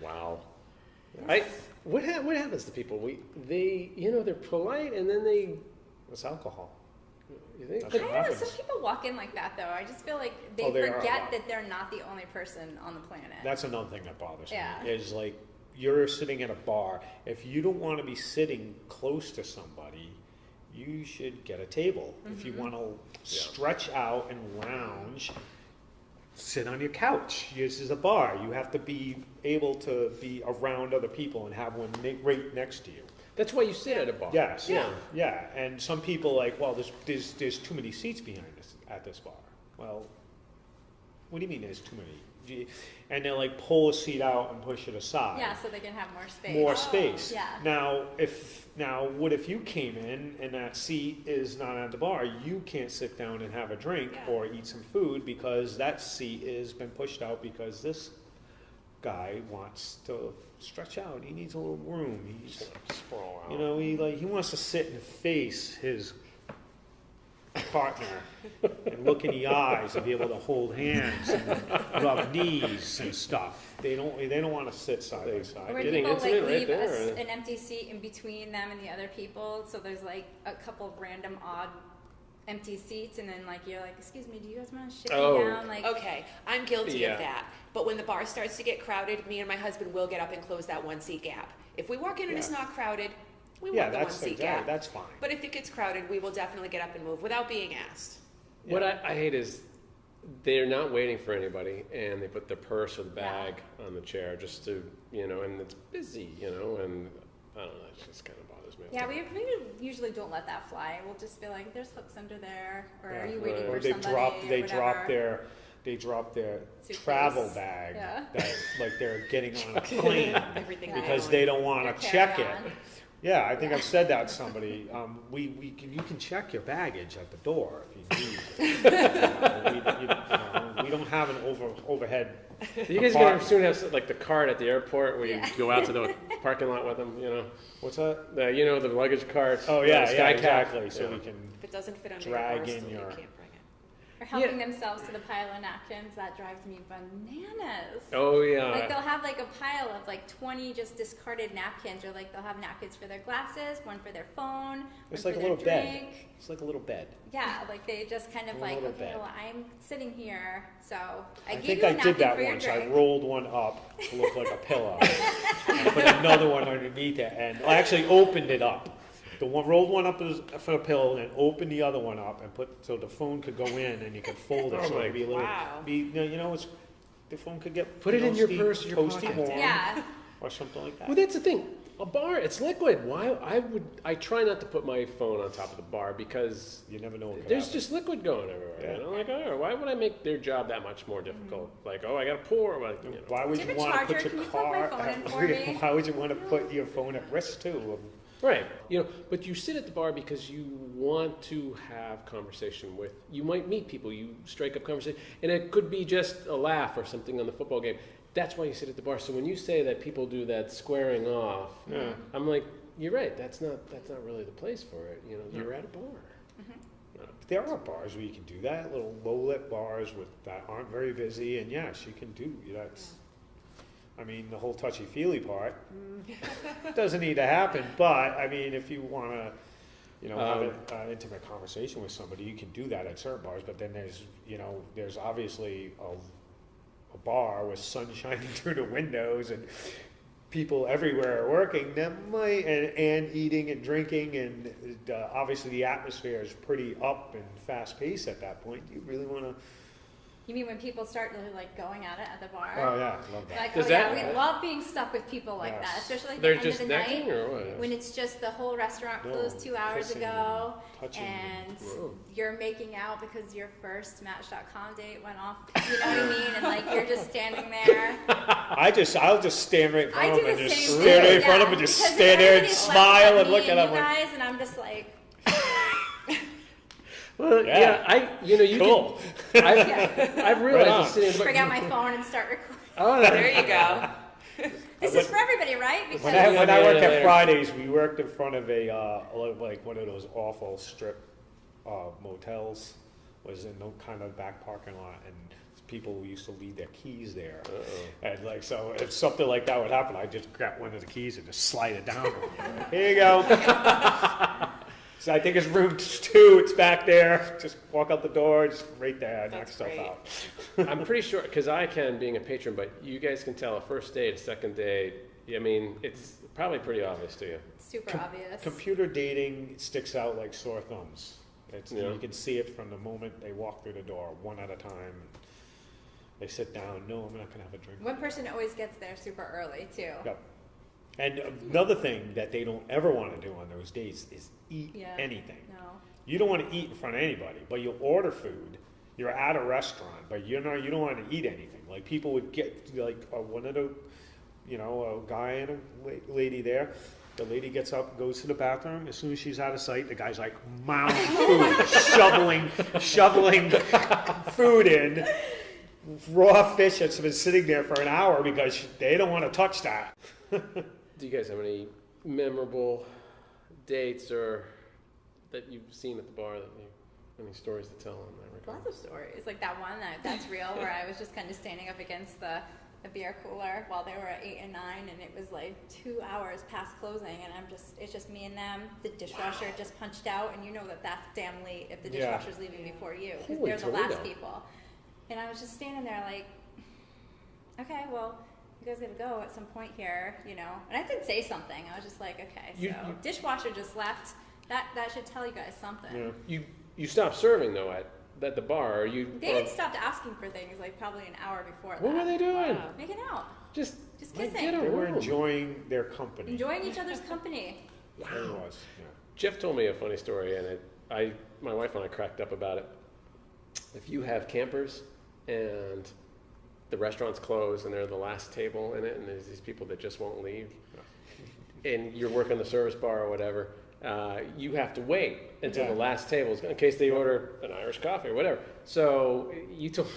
Wow. What happens to people? They're polite, and then It's alcohol. you think? That's I what don't know, happens. some people walk in like that though. I just feel like they Oh, they are a forget lot. that they're not the only person on the planet. That's another thing that bothers Yeah. me. Is like you're sitting at a bar, if you don't want to be sitting close to somebody, you should get a table. If you want to stretch out and lounge, sit on your couch. This is a bar. You have to be able to be around other people and have one right next to you. That's why you sit at a bar. Yes, yeah. And some people like, well, there's too many seats behind us at this bar. Well, what do you mean there's too many? And they'll like pull a seat out and push it aside. Yeah, so they can have more space. More space. Yeah. Now, what if you came in and that seat is not at the bar? You can't sit down and have a drink or eat some food because that seat has been pushed out because this guy wants to stretch out. He needs a little room. He's sprawl out. You know, he wants to sit and face his partner and look in the eyes and be able to hold hands and rub knees and stuff. They don't want to sit side by side. Or when Getting people like intimate right leave there. an empty seat in between them and the other people, so there's like a couple of random odd empty seats, and then like you're like, excuse me, do you guys want to shift me down? Like, Okay, I'm guilty Yeah. of that. But when the bar starts to get crowded, me and my husband will get up and close that one seat gap. If we walk in and it's not crowded, we want the one seat gap. That's fine. But if it gets crowded, we will definitely get up and move without being asked. What I hate is they're not waiting for anybody, and they put their purse or the bag on the chair just to, and it's busy, and I don't know, it just kind of bothers me. yeah, we usually don't let that fly. We'll just be like, there's hooks under there, or are you waiting Or for they somebody? they drop their Suitcase. travel bag Yeah. that like they're getting on a plane Everything because they they don't want Their to check it. carry-on. Yeah, I think I've said that to somebody. You can check your baggage at the door if you need. We don't have an overhead. You guys gonna soon have like the cart at the airport where you go out to the parking lot with them, What's that? the luggage cart. Oh yeah, the yeah, sky cap. exactly. So Yeah. we can. If it doesn't fit under Drag your in bar stool, your- you can't bring it. Or helping themselves to the pile of napkins, that drives me bananas. Oh yeah. Like they'll have like a pile of like 20 just discarded napkins, or like they'll have napkins for their glasses, one for their phone, It's one like for a their little bed. drink. It's like a little bed. Yeah, like they just kind of A like, little okay, bed. well I'm sitting here, so I think gave you a I napkin did that for your once. drink. I rolled one up to look like a pillow, and put another one underneath it, and I actually opened it up. Rolled one up for a pillow, and then opened the other one up and put so the phone could go in, and you could fold it Oh so my- it'd be a little. Wow. The phone could get Put it in your toasty- purse or your toasty pocket. warm, Yeah, or something like that. Well, that's the thing. A bar, it's liquid. Why? I try not to put my phone on top of the bar because You never know what could there's happen. just liquid going everywhere. Yeah. Like, why would I make their job that much more difficult? Like, I got to pour. Like, Why would Do you you have a want to charger? put Can your you plug my car? phone in for me? Why would you want to put your phone at risk too? Right. But you sit at the bar because you want to have conversation with, you might meet people, you strike up conversation, and it could be just a laugh or something on the football game. That's why you sit at the bar. So when you say that people do that squaring off, I'm like, you're right. That's not really the place for it. You're at a bar. There are bars where you can do that, little low-lit bars that aren't very busy, and yes, you can do that's. I mean, the whole touchy-feely part doesn't need to happen, but I mean, if you want to, have an intimate conversation with somebody, you can do that at certain bars. But then there's obviously a bar with sun shining through the windows and people everywhere are working that might and eating and drinking, and obviously the atmosphere is pretty up and fast-paced at that point. Do you really want to? you mean when people start really like going at it at the bar? Oh yeah, love that. Like, Does we love being stuck with people like that, Yes. especially at They're the end just of the necking night or what? when it's just the whole restaurant No, closed 2 hours kissing ago, and touching and Whoa. you're making out because your first Match.com date went off. You know what I mean? And like you're just standing there. I'll just stand right in I front do of the them and just same stand thing. right in front of them and just Because stand there and everybody's smile laughing and look at me them you like, guys, and I'm just like, Well, Yeah. you cool. can. I've realized Right on. it's sitting. bring out my phone and start recording. Oh, There you go. This is for everybody, right? Because When I worked Yeah. at Fridays, we worked in front of a like one of those awful strip motels. Was in no kind of back parking lot, and people used to leave their keys there. And like so, if something like that would happen, I just grab one of the keys and just slide it down. Here you go. So I think it's room 2. It's back there. Just walk out the door. Just right there. Knock That's stuff great. out. I'm pretty sure because I can, being a patron, but you guys can tell a first date, a second date. I mean, it's probably pretty obvious to you. Super obvious. Computer dating sticks out like sore thumbs. Yeah. You can see it from the moment they walk through the door, one at a time. They sit down. No, I'm not going to have a drink. One person always gets there super early too. Yep. And another thing that they don't ever want to do on those dates is eat anything. No. You don't want to eat in front of anybody, but you'll order food. You're at a restaurant, but you don't want to eat anything. Like people would get like one of the, a guy and a lady there. The lady gets up, goes to the bathroom. As soon as she's out of sight, the guy's like mound food, shoveling food in. Raw fish that's been sitting there for an hour because they don't want to touch that. Do you guys have any memorable dates or that you've seen at the bar that any stories to tell in that regard? Lots of stories. Like that one that's real where I was just kind of standing up against the beer cooler while they were at 8 and 9 and it was like 2 hours past closing and it's just me and them. The dishwasher just punched out and you know that's damn late if the dishwasher's leaving before you because Holy they're the Toledo. last people. And I was just standing there like, okay, well, you guys gotta go at some point here, And I did say something. I was just like, okay, so dishwasher just left. That should tell you guys something. Yeah. You stopped serving though at the bar. They had stopped asking for things like probably an hour before that. What were they doing? Making out. Just kissing. They were enjoying their company. Enjoying each other's company. Wow. It was, yeah. Jeff told me a funny story, and my wife and I cracked up about it. If you have campers and the restaurant's closed and they're the last table in it, and there's these people that just won't leave, and you're working the service bar or whatever, you have to wait until the last table in case they order an Irish coffee or whatever. So you told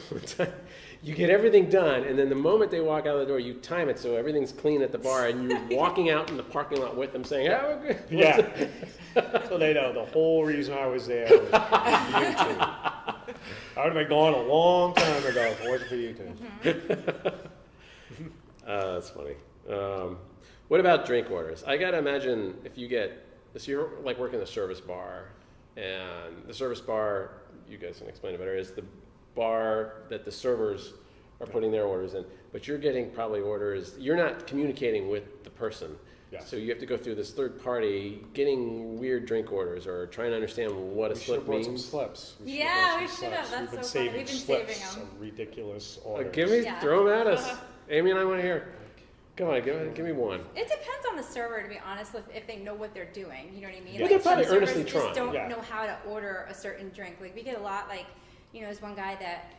you get everything done, and then the moment they walk out of the door, you time it so everything's clean at the bar, and you're walking out in the parking lot with them saying, "Oh, we're good." Yeah. So they know the whole reason I was there was for you two. I would have been gone a long time ago if it wasn't for you two. That's funny. What about drink orders? I gotta imagine if you get, so you're like working the service bar, and the service bar, you guys can explain it better, is the bar that the servers are putting their orders in, but you're getting probably orders, you're not communicating with the person. Yeah. So you have to go through this third party getting weird drink orders or trying to understand what a slip brought some means. slips. Yeah, we should have. We've been That's so funny. saving We've been slips saving them. of ridiculous orders. Throw them at us. Amy and I want to hear. Come on, give me one. It depends on the server, to be honest, if they know what they're doing. You know what I mean? Yeah, they're probably some servers earnestly just trying. don't know how to order a certain drink. Like we get a lot. Like there's one guy that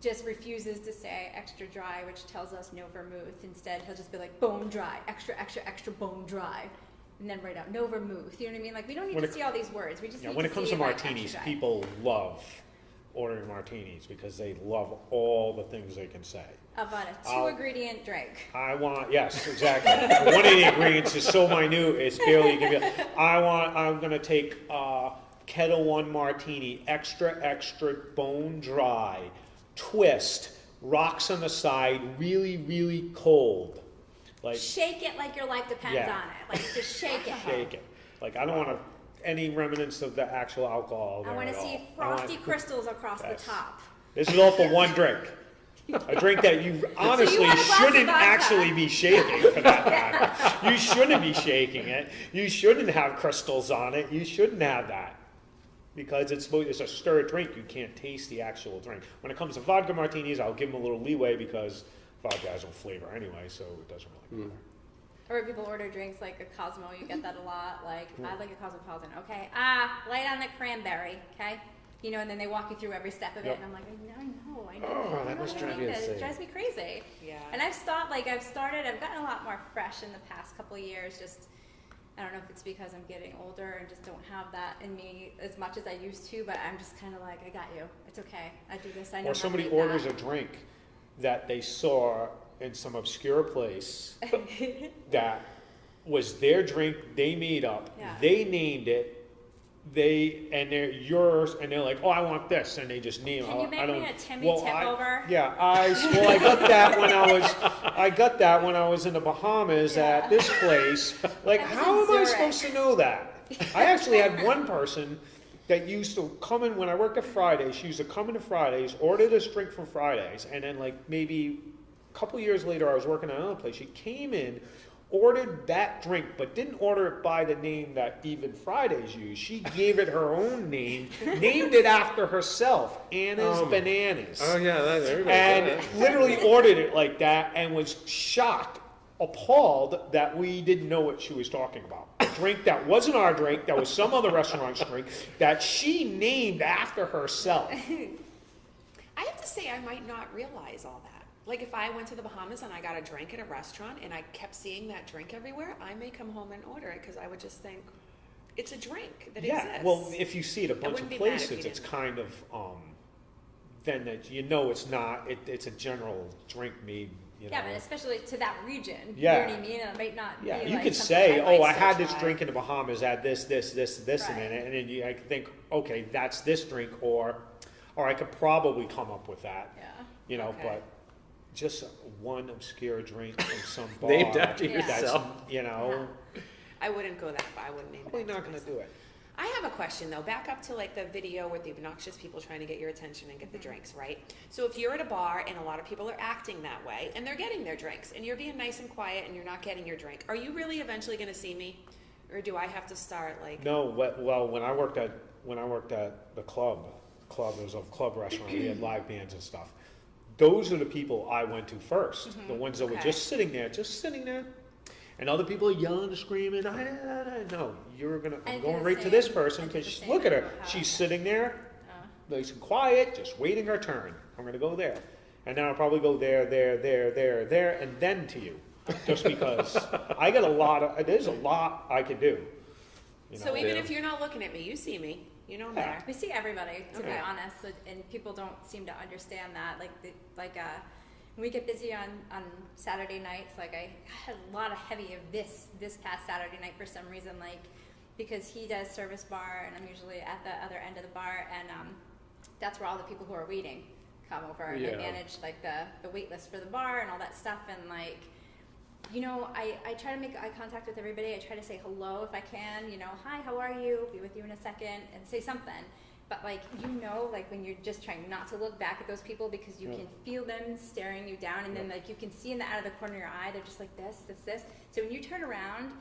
just refuses to say extra dry, which tells us no vermouth. Instead, he'll just be like bone dry, extra, extra, extra bone dry, and then write out no vermouth. You know what I mean? Like we don't need to see all these words. We just need when to it comes see, to like, martinis, extra dry. people love ordering martinis because they love all the things they can say. About a 2-ingredient drink. Yes, exactly. One of the ingredients is so minute, it's barely you can be. I'm gonna take Kettle One martini, extra, extra bone dry, twist, rocks on the side, really, really cold. Like Shake it like your life depends on it. Like just shake it. shake it. Like I don't want any remnants of the actual alcohol there I want at to see all. frosty crystals across Yes. the top. This is all for one drink. A drink that you honestly want a glass of shouldn't vodka. actually be shaking, for that matter. You shouldn't be shaking it. You shouldn't have crystals on it. You shouldn't have that. Because it's a stirred drink, you can't taste the actual drink. When it comes to vodka martinis, I'll give them a little leeway because vodka has no flavor anyway, so it doesn't really matter. Or people order drinks like a Cosmo, you get that a lot. Like, I'd like a cosmopolitan. Okay, light on the cranberry, okay? And then they walk you through every step of it, and I'm like, I know. Oh, that must drive you insane. It drives me crazy. Yeah. And I've gotten a lot more fresh in the past couple of years. Just, I don't know if it's because I'm getting older and just don't have that in me as much as I used to, but I'm just kind of like, I got you. It's okay. I do this. I know. Or somebody orders a drink that they saw in some obscure place that was their drink they made up. Yeah. They named it. They're yours, and they're like, "Oh, I want this," and they just name. Can you make me a Timmy tip over? Yeah, I got that when I was in the Bahamas at this place. Like, I was how in am I Zurich. supposed to know that? I actually had one person that used to come in when I worked at Fridays. She used to come into Fridays, order this drink from Fridays, and then like maybe a couple years later, I was working at another place. She came in, ordered that drink, but didn't order it by the name that Even Fridays used. She gave it her own name, named it after herself, Anna's Bananas. Oh yeah, everybody And does that. literally ordered it like that and was shocked, appalled that we didn't know what she was talking about. A drink that wasn't our drink, that was some other restaurant's drink, that she named after herself. I have to say, I might not realize all that. Like if I went to the Bahamas and I got a drink at a restaurant and I kept seeing that drink everywhere, I may come home and order it because I would just think it's a drink that exists. Well, if you see it a bunch of wouldn't be mad if places, you it's didn't. kind of then that you know it's not. It's a general drink made. You know. Yeah, but especially to that region. Yeah. You know what I mean? And it might not Yeah, be you like could something say, might "Oh, I still had this try. drink in the Bahamas. Had this, Right. in it," and then I think, "Okay, that's this drink," or I could probably come up with that. Yeah. You know, Okay. but just one obscure drink from some bar Named after that's, yourself. you know, I wouldn't go that far. I wouldn't name probably that not to going to myself. do it. I have a question though. Back up to like the video with the obnoxious people trying to get your attention and get the drinks, right? So if you're at a bar and a lot of people are acting that way and they're getting their drinks and you're being nice and quiet and you're not getting your drink, are you really eventually going to see me, or do I have to start like? No, well, when I worked at the club, there was a club restaurant. We had live bands and stuff. Those are the people I went to first. The ones that were Okay. just sitting there, and other people are yelling and screaming. No, I I'm do going the right to same. this I person do the because same. look at I her. don't know how She's to- sitting there, nice and quiet, just waiting her turn. I'm going to go there, and then I'll probably go there, and then to you, just because I got there's a lot I could do. You know? So even Yeah. if you're not looking at me, you see me. You know I'm Yeah. there. We see everybody, to be Okay. honest, and people don't seem to understand that. When we get busy on Saturday nights, like I had a lot of heavy of this past Saturday night for some reason, like because he does service bar and I'm usually at the other end of the bar, and that's where all the people who are waiting come over and Yeah. I manage like the wait list for the bar and all that stuff, and like, you know, I try to make eye contact with everybody. I try to say hello if I can, you know, hi, how are you? Be with you in a second, and say something. But like, you know, like when you're just trying not to look back at those people because you can feel them staring you down, and then like you can see in the out of the corner of your eye, they're just like this. So when you turn around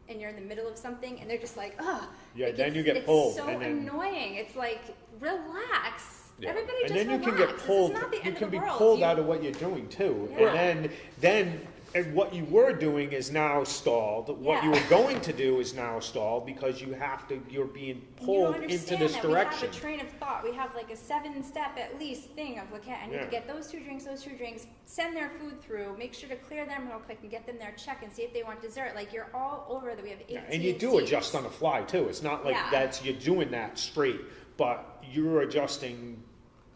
and you're in the middle of something and they're just like, oh, Yeah, then you get pulled, It's so and then- annoying. It's like, relax. Yeah. Everybody And just then you relax. can get This pulled. is not the You end can of be the world. pulled You- out of what you're doing too, Yeah. and then what you were doing is now stalled. What you Yeah. were going to do is now stalled because you're being You pulled don't into understand this that direction. We have a train of thought. We have like a 7-step at least thing of, okay, I need Yeah. to get those two drinks, send their food through, make sure to clear them real quick and get them their check and see if they want dessert. Like you're all over that. We have 18 And you do seats. adjust on the fly too. It's not like Yeah. you're doing that straight, but you're adjusting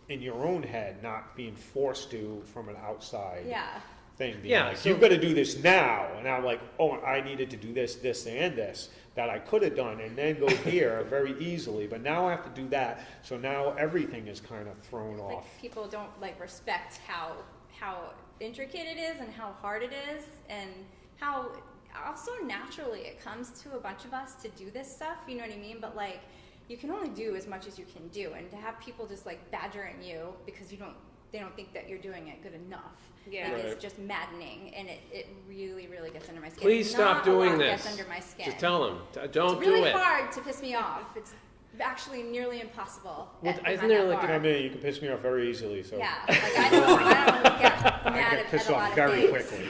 in your own head, not being forced to from an outside Yeah. thing. Being Yeah, like, so- you've got to do this now, and I'm like, oh, I needed to do this, and this that I could have done, and then go here very easily, but now I have to do that. So now everything is kind of thrown Like off. people don't like respect how intricate it is and how hard it is, and how also naturally it comes to a bunch of us to do this stuff. You know what I mean? But like, you can only do as much as you can do, and to have people just like badgering you because they don't think that you're doing it good enough. Yeah. Like, Right. it's just maddening, and it really, really gets under my skin. Please stop Not a doing lot this. Gets under my skin. Just tell them, don't It's really do it. hard to piss me off. It's actually nearly impossible. Well, at- isn't behind there that like bar. I mean, you can piss me off very easily. So Yeah, like I don't get I mad get at pissed a off lot of very things. quickly.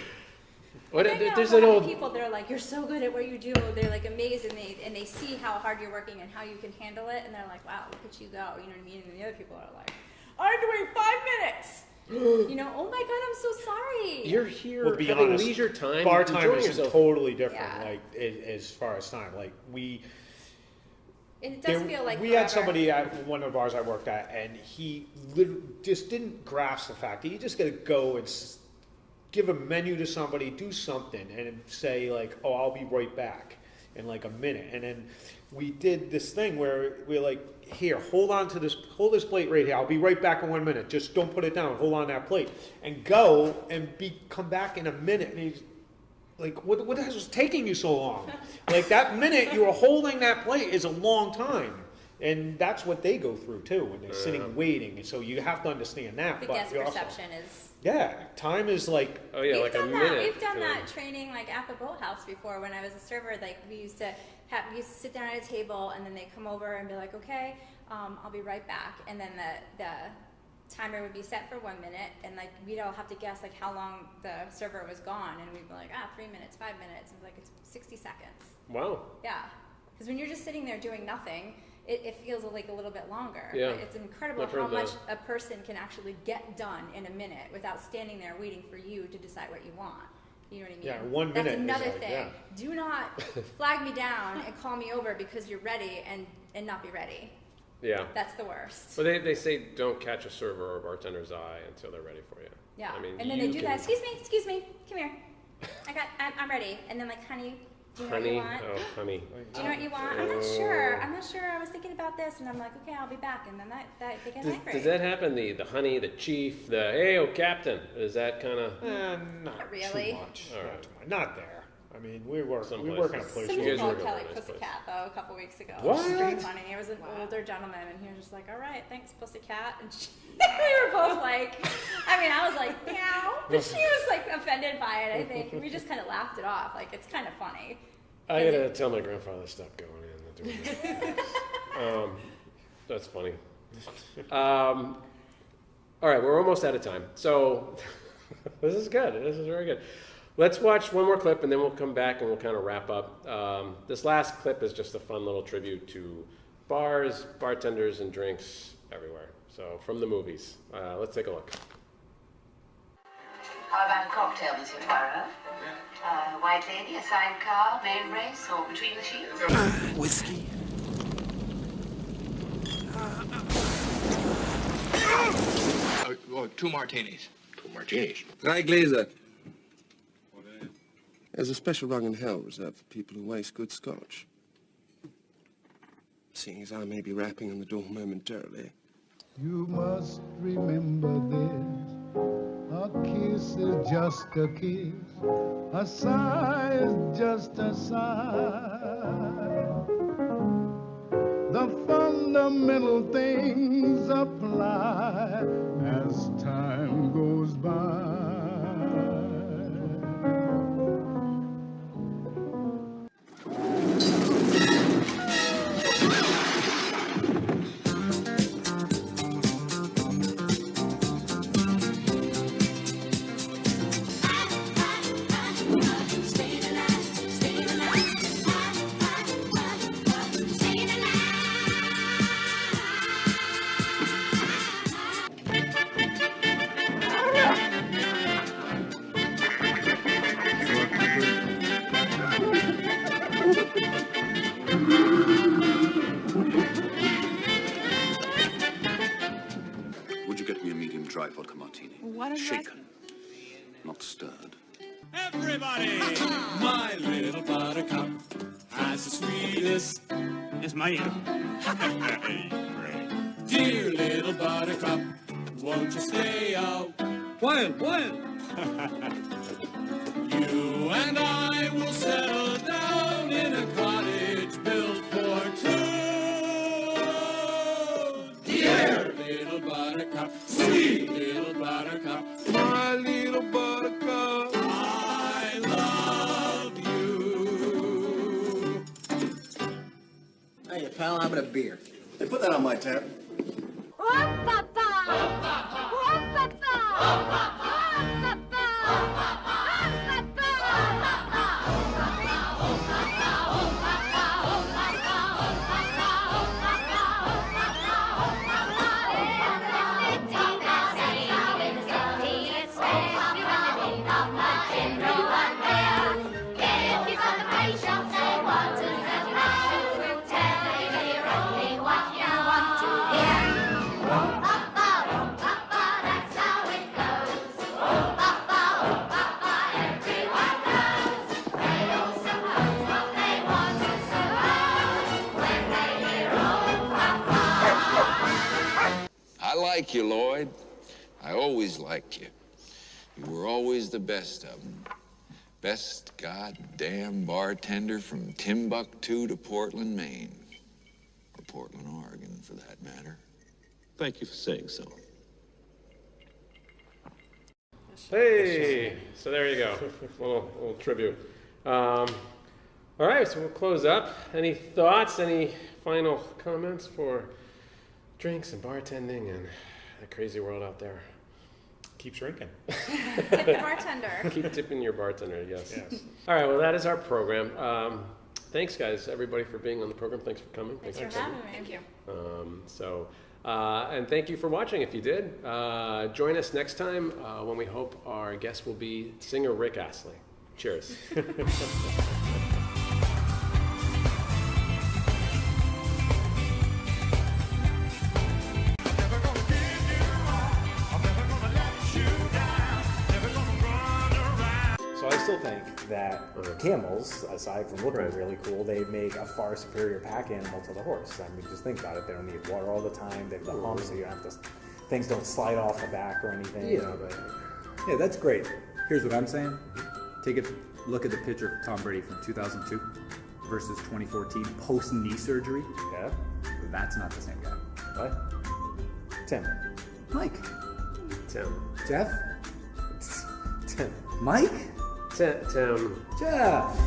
What, And I know there's a an lot of old people that are like, you're so good at what you do. They're like amazed, and they see how hard you're working and how you can handle it, and they're like, wow, look at you go. You know what I mean? And the other people are like, I'm doing 5 minutes. You know, oh my god, I'm so sorry. You're here Well, be having honest, leisure time. bar enjoying time is yourself. totally different. Yeah. Like as far as time, like And it does There- feel like we forever. had somebody at one of the bars I worked at, and he just didn't grasp the fact that you just got to go and give a menu to somebody, do something, and say like, "Oh, I'll be right back in like a minute." And then we did this thing where we're like, "Here, hold this plate right here. I'll be right back in 1 minute. Just don't put it down. Hold on that plate, and go and come back in a minute." And he's like, what was taking you so long? Like that minute you were holding that plate is a long time. And that's what they go through too when they're sitting waiting. And so you have to understand that. The but guest you also- perception is. yeah, time is like, Oh yeah, We've like a done minute. that. We've done for that them. training like at the boathouse before. When I was a server, like we used to sit down at a table, and then they come over and be like, "Okay, I'll be right back." And then the timer would be set for 1 minute, and like we'd all have to guess like how long the server was gone, and we'd be like, 3 minutes, 5 minutes, and like it's 60 seconds. Wow. Yeah, because when you're just sitting there doing nothing, it feels like a little bit longer. Yeah. But it's incredible I've how heard much that. a person can actually get done in a minute without standing there waiting for you to decide what you want. You know what I mean? Yeah, 1 minute That's is another like, thing. yeah. Do not flag me down and call me over because you're ready and not be ready. Yeah. That's the worst. Well, they say don't catch a server or bartender's eye until they're ready for you. Yeah. I mean, and then they you do can- that. Excuse me, come here. I'm ready. And then like, honey, do you know what you Honey, want? oh honey. Do you know what you want? I'm not sure. I was thinking about this, and I'm like, okay, I'll be back. And then that they get angry. Does that happen? The honey, the chief, the hey, oh captain. Is that kind of? not really. too much. All Not right. too much. Not there. I mean, we work Some in a place places. Some where You guys people work call over it a nice place. Pussycat though a couple weeks ago. What? It was pretty funny. It was an older gentleman, and he was just like, "All right, thanks, Pussycat." And we were both like, I was like, "Meow," but she was like offended by it. I think we just kind of laughed it off. Like it's kind of funny. I gotta tell my grandfather to stop going in and doing that. That's funny. All right, we're almost out of time. So this is good. This is very good. Let's watch one more clip and then we'll come back and we'll kind of wrap up. This last clip is just a fun little tribute to bars, bartenders, and drinks everywhere. So from the movies. Let's take a look. How about a cocktail, Monsieur Poirot? White lady, a sidecar, main race, or between the sheets? Whiskey. Two martinis. Two martinis. Drei Gläser. There's a special rung in hell reserved for people who waste good scotch. Seeing as I may be rapping on the door momentarily. You must remember this. A kiss is just a kiss. A sigh is just a sigh. The fundamental things apply as time goes by. Would you get me a medium dry vodka martini? What is Shaken, not stirred. Everybody! My little buttercup has the sweetest. It's my Dear little buttercup, won't you stay out? While? You and I will settle down in a cottage built for two. Dear little buttercup, sweet little buttercup, my little buttercup, I love you. Hey, pal, how about a beer? Hey, put that on my tab. I like you, Lloyd. I always liked you. You were always the best of them. Best goddamn bartender from Timbuktu to Portland, Maine. Or Portland, Oregon. for that matter. Thank you for saying so. Hey, so there you go. little tribute. All right, so we'll close up. Any thoughts? Any final comments for drinks and bartending and the crazy world out there? Keep drinking. Tip your bartender. Keep tipping your bartender, yes. All right, well, that is our program. Thanks, guys, everybody, for being on the program. Thanks for coming. Thanks for having me. Thank you. And thank you for watching if you did. Join us next time when we hope our guest will be singer Rick Astley. Cheers. So I still think that camels, aside from looking really cool, they make a far superior pack animal to the horse. I mean, just think about it. They don't need water all the time. They have the hump, so you don't have to, things don't slide off the back or anything. Yeah, that's great. Here's what I'm saying. Take a look at the picture of Tom Brady from 2002 versus 2014 post knee surgery. Yeah. That's not the same guy. What? Tim. Mike. Tim. Jeff. Tim. Mike. Tim. Jeff.